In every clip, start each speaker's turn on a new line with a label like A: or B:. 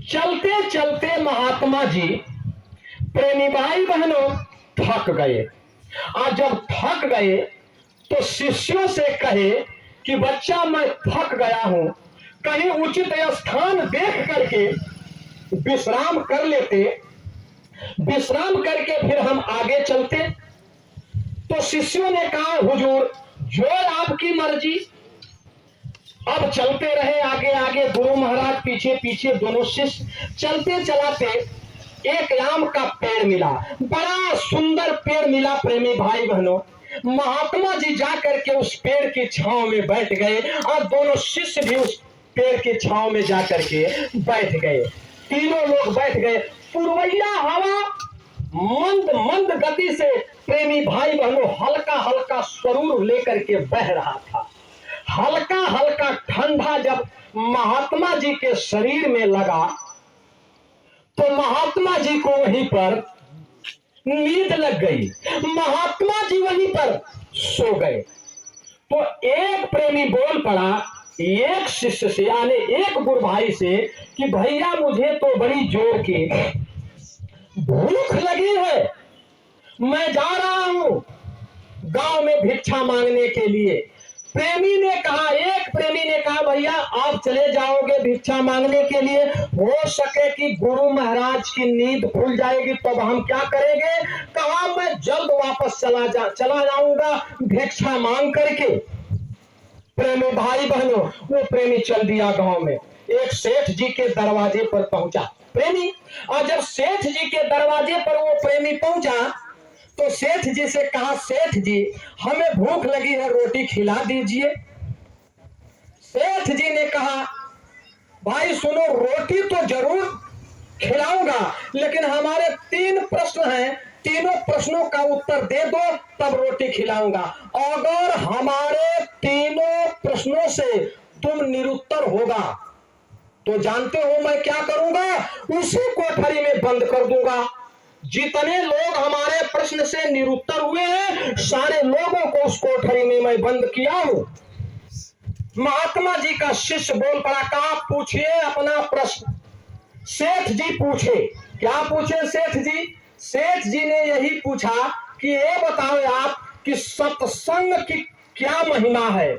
A: चलते चलते महात्मा जी प्रेमी भाई बहनों थक गए। और जब थक गए तो शिष्यों से कहे कि बच्चा मैं थक गया हूं, कहीं उचित स्थान देख करके विश्राम कर लेते, विश्राम करके फिर हम आगे चलते। तो शिष्यों ने कहा हुजूर जो आपकी मर्जी। अब चलते रहे आगे आगे, गुरु महाराज पीछे पीछे, दोनों शिष्य चलते चलाते एक आम का पेड़ मिला, बड़ा सुंदर पेड़ मिला। प्रेमी भाई बहनों, महात्मा जी जाकर के उस पेड़ की छांव में बैठ गए और दोनों शिष्य भी उस पेड़ की छांव में जाकर के बैठ गए। तीनों लोग बैठ गए। पुरवैया हवा मंद मंद गति से प्रेमी भाई बहनों हल्का हल्का स्वरूप लेकर के बह रहा था। हल्का हल्का ठंडा जब महात्मा जी के शरीर में लगा तो महात्मा जी को वहीं पर नींद लग गई। महात्मा जी वहीं पर सो गए। तो एक प्रेमी बोल पड़ा एक शिष्य से, यानी एक गुरु भाई से, कि भैया मुझे तो बड़ी जोर की भूख लगी है, मैं जा रहा हूं गांव में भिक्षा मांगने के लिए। प्रेमी ने कहा, एक प्रेमी ने कहा भैया आप चले जाओगे भिक्षा मांगने के लिए, हो सके कि गुरु महाराज की नींद खुल जाएगी, तब हम क्या करेंगे। कहा मैं जल्द वापस चला जाऊंगा भिक्षा मांग करके। प्रेमी भाई बहनों, वो प्रेमी चल दिया गांव में, एक सेठ जी के दरवाजे पर पहुंचा प्रेमी। और जब सेठ जी के दरवाजे पर वो प्रेमी पहुंचा तो सेठ जी से कहा, सेठ जी हमें भूख लगी है, रोटी खिला दीजिए। सेठ जी ने कहा, भाई सुनो, रोटी तो जरूर खिलाऊंगा, लेकिन हमारे 3 प्रश्न हैं, तीनों प्रश्नों का उत्तर दे दो तब रोटी खिलाऊंगा। अगर हमारे तीनों प्रश्नों से तुम निरुत्तर होगा तो जानते हो मैं क्या करूंगा, उसी कोठरी में बंद कर दूंगा। जितने लोग हमारे प्रश्न से निरुत्तर हुए हैं सारे लोगों को उस कोठरी में मैं बंद किया हूं। महात्मा जी का शिष्य बोल पड़ा, कहा पूछिए अपना प्रश्न। सेठ जी पूछे, क्या पूछे सेठ जी। सेठ जी ने यही पूछा कि ये बताओ आप कि सत्संग की क्या महिमा है।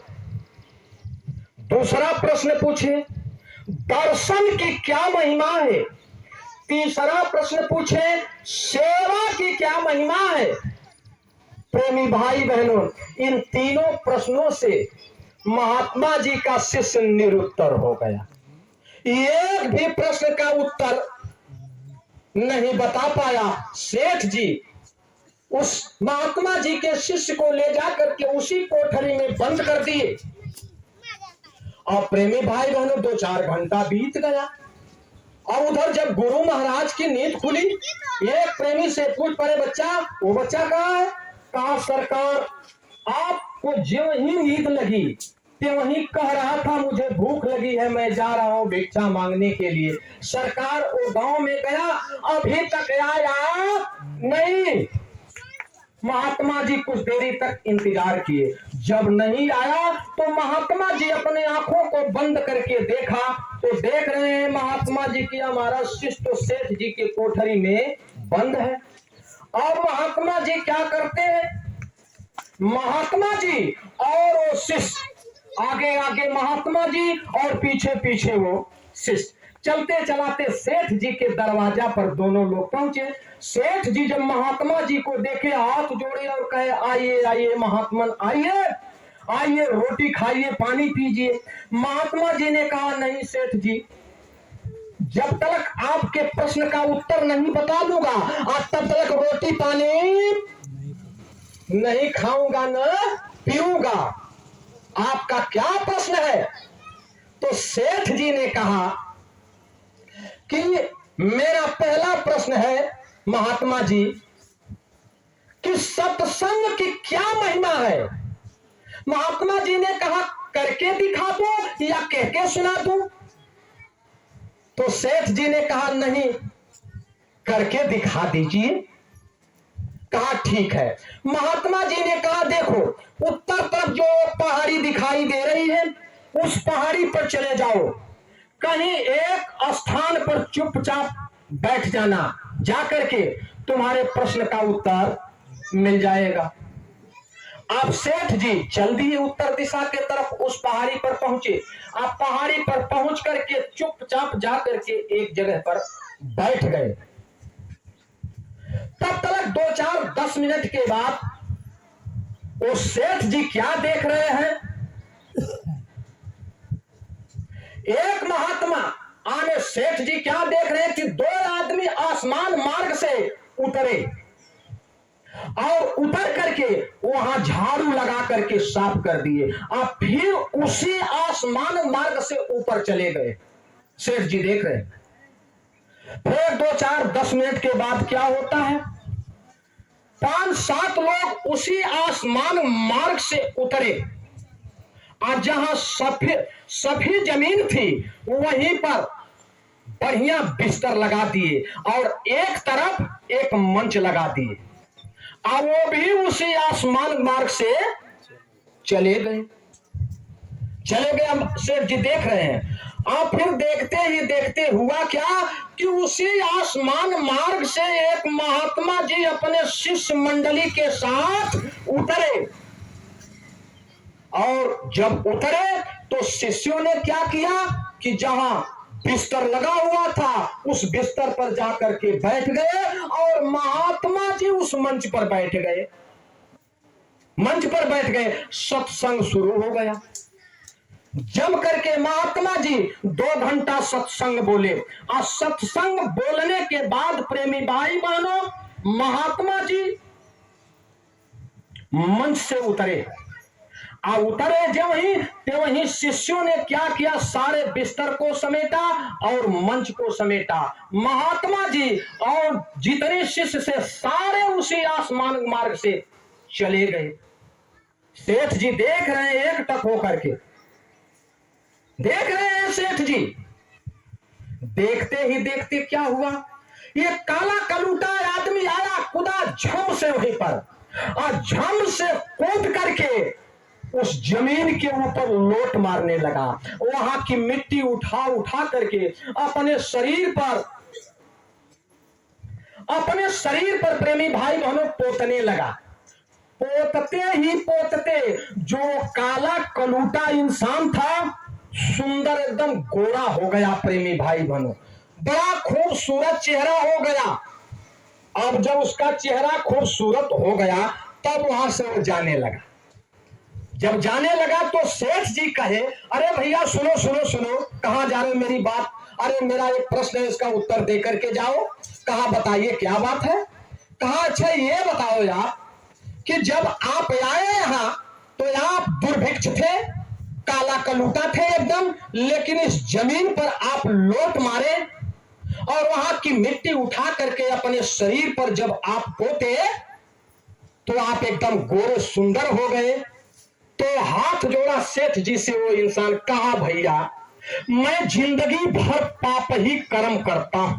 A: दूसरा प्रश्न पूछे दर्शन की क्या महिमा है। तीसरा प्रश्न पूछे सेवा की क्या महिमा है। प्रेमी भाई बहनों, इन तीनों प्रश्नों से महात्मा जी का शिष्य निरुत्तर हो गया। एक भी प्रश्न का उत्तर नहीं बता पाया। सेठ जी उस महात्मा जी के शिष्य को ले जाकर के उसी कोठरी में बंद कर दिए। और प्रेमी भाई बहनों 2-4 घंटा बीत गया और उधर जब गुरु महाराज की नींद खुली, एक प्रेमी से पूछ पड़े, बच्चा वो बच्चा कहाँ है। कहा सरकार आपको जो ही नींद लगी ते वही कह रहा था मुझे भूख लगी है, मैं जा रहा हूं भिक्षा मांगने के लिए। सरकार वो गांव में गया, अभी तक आया नहीं। महात्मा जी कुछ देरी तक इंतजार किए, जब नहीं आया तो महात्मा जी अपने आंखों को बंद करके देखा तो देख रहे हैं महात्मा जी की हमारा शिष्य तो सेठ जी के कोठरी में बंद है। और महात्मा जी क्या करते हैं, महात्मा जी और वो शिष्य, आगे आगे महात्मा जी और पीछे पीछे वो शिष्य, चलते चलाते सेठ जी के दरवाजा पर दोनों लोग पहुंचे। सेठ जी जब महात्मा जी को देखे हाथ जोड़े और कहे, आइए आइए महात्मन, आइए आइए, रोटी खाइए, पानी पीजिए। महात्मा जी ने कहा, नहीं सेठ जी, जब तक आपके प्रश्न का उत्तर नहीं बता दूंगा आज तब तक रोटी पानी नहीं खाऊंगा न पीऊंगा। आपका क्या प्रश्न है। तो सेठ जी ने कहा कि मेरा पहला प्रश्न है महात्मा जी कि सत्संग की क्या महिमा है। महात्मा जी ने कहा, करके दिखा दो या कह के सुना दो। तो सेठ जी ने कहा, नहीं करके दिखा दीजिए। कहा ठीक है। महात्मा जी ने कहा, देखो उत्तर तरफ जो पहाड़ी दिखाई दे रही है उस पहाड़ी पर चले जाओ, कहीं एक स्थान पर और चुपचाप बैठ जाना, जाकर के तुम्हारे प्रश्न का उत्तर मिल जाएगा। आप सेठ जी जल्दी ही उत्तर दिशा के तरफ उस पहाड़ी पर पहुंचे। आप पहाड़ी पर पहुंच करके चुपचाप जाकर के एक जगह पर बैठ गए। तब तक 2-4-10 मिनट के बाद वो सेठ जी क्या देख रहे हैं, एक महात्मा आने सेठ जी क्या देख रहे हैं कि 2 आदमी आसमान मार्ग से उतरे और उतर करके वहां झाड़ू लगा करके साफ कर दिए। आप फिर उसी आसमान मार्ग से ऊपर चले गए। सेठ जी देख रहे हैं। फिर 2-4-10 मिनट के बाद क्या होता है, 5-7 लोग उसी आसमान मार्ग से उतरे और जहां सफेद जमीन थी वहीं पर बढ़िया बिस्तर लगा दिए और एक तरफ एक मंच लगा दिए और वो भी उसी आसमान मार्ग से चले गए। हम सेठ जी देख रहे हैं। और फिर देखते ही देखते हुआ क्या कि उसी आसमान मार्ग से एक महात्मा जी अपने शिष्य मंडली के साथ उतरे और जब उतरे तो शिष्यों ने क्या किया कि जहां बिस्तर लगा हुआ था उस बिस्तर पर जाकर के बैठ गए और महात्मा जी उस मंच पर बैठ गए। सत्संग शुरू हो गया। जम करके महात्मा जी 2 घंटा सत्संग बोले और सत्संग बोलने के बाद प्रेमी भाई बहनों महात्मा जी मंच से उतरे जब वहीं शिष्यों ने क्या किया, सारे बिस्तर को समेटा और मंच को समेटा। महात्मा जी और जितने शिष्य से सारे उसी आसमान मार्ग से चले गए। सेठ जी देख रहे हैं, एक टक होकर के देख रहे हैं। सेठ जी देखते ही देखते क्या हुआ, ये काला कलूटा आदमी आया, कूदा झम से वहीं पर और झम से कूद करके उस जमीन के ऊपर लोट मारने लगा। वहां की मिट्टी उठा करके अपने शरीर पर प्रेमी भाई बहनों पोतने लगा। पोतते जो काला कलूटा इंसान था सुंदर एकदम गोरा हो गया। प्रेमी भाई बहनों बड़ा खूबसूरत चेहरा हो गया। अब जब उसका चेहरा खूबसूरत हो गया तब वहां से वो जाने लगा। जब जाने लगा तो सेठ जी कहे, अरे भैया सुनो, कहां जा रहे हो, मेरी बात, अरे मेरा एक प्रश्न है, इसका उत्तर दे करके जाओ। कहा बताइए क्या बात है। कहा अच्छा ये बताओ यार कि जब आप आए यहां तो आप दुर्भिक्ष थे, काला कलूटा थे एकदम, लेकिन इस जमीन पर आप लोट मारे और वहां की मिट्टी उठा करके अपने शरीर पर जब आप पोते तो आप एकदम गोरे सुंदर हो गए। तो हाथ जोड़ा सेठ जी से वो इंसान, कहा भैया मैं जिंदगी भर पाप ही कर्म करता हूं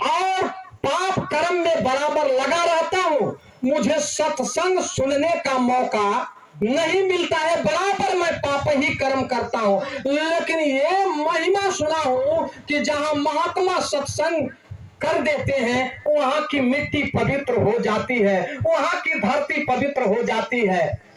A: और पाप कर्म में बराबर लगा रहता हूं, मुझे सत्संग सुनने का मौका नहीं मिलता है, बराबर मैं पाप ही कर्म करता हूं। लेकिन ये महिमा सुना हूं कि जहां महात्मा सत्संग कर देते हैं वहां की मिट्टी पवित्र हो जाती है, वहां की धरती पवित्र हो जाती है।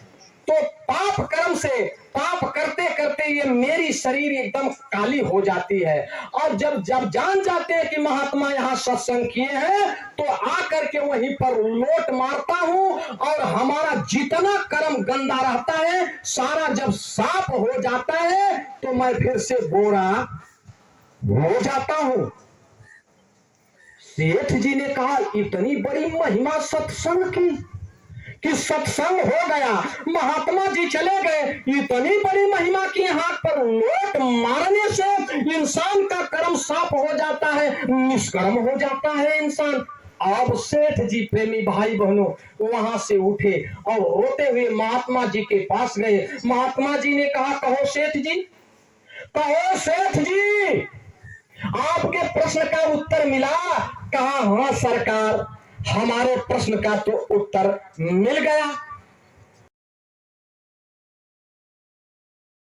A: तो पाप कर्म से पाप करते करते ये मेरी शरीर एकदम काली हो जाती है और जब जान जाते हैं कि महात्मा यहाँ सत्संग किए हैं तो आकर के वहीं पर लोट मारता हूं और हमारा जितना कर्म गंदा रहता है सारा जब साफ हो जाता है तो मैं फिर से गोरा हो जाता हूं। सेठ जी ने कहा इतनी बड़ी महिमा सत्संग की कि सत्संग हो गया, महात्मा जी चले गए, इतनी बड़ी महिमा की हाथ पर लोट मारने से इंसान का कर्म साफ हो जाता है, निष्कर्म हो जाता है इंसान। अब सेठ जी प्रेमी भाई बहनों वहां से उठे और रोते हुए महात्मा जी के पास गए। महात्मा जी ने कहा कहो सेठ जी आपके प्रश्न का उत्तर मिला। कहा हाँ सरकार, हमारे प्रश्न का तो उत्तर मिल गया।